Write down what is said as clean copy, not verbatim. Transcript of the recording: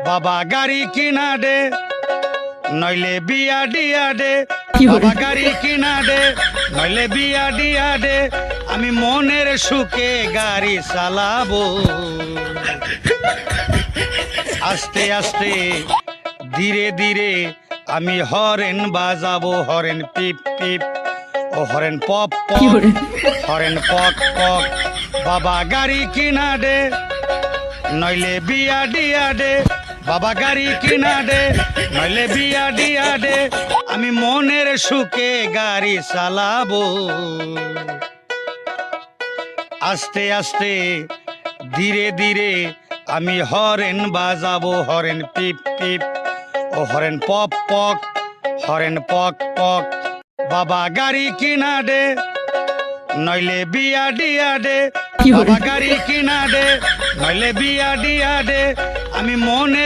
বাবা গাড়ি কিনা দে নইলে বিয়া দিয়া দে বাবা গাড়ি কিনা দে নইলে বিয়া দিয়া দে আমি মনের সুখে গাড়ি চালাবো আস্তে আস্তে ধীরে ধীরে আমি হরেন বাজাবো হরেন পিপ পিপ ও হরেন পপ পপ হরেন পক পক বাবা গাড়ি কিনা দে নইলে বিয়া দিয়া দে বাবা গাড়ি কিনা দে নইলে বিয়া দিয়া দে আমি মনের সুখে গাড়ি চালাবো আস্তে আস্তে ধীরে ধীরে আমি হরেন বাজাবো হরেন পিপ পিপ ও হরেন পপ পক হরেন পক পক বাবা গাড়ি কিনা দে নইলে বিয়া দিয়া দে বাবা গাড়ি কিনা দে নইলে বিয়া দিয়া দে আমি মনে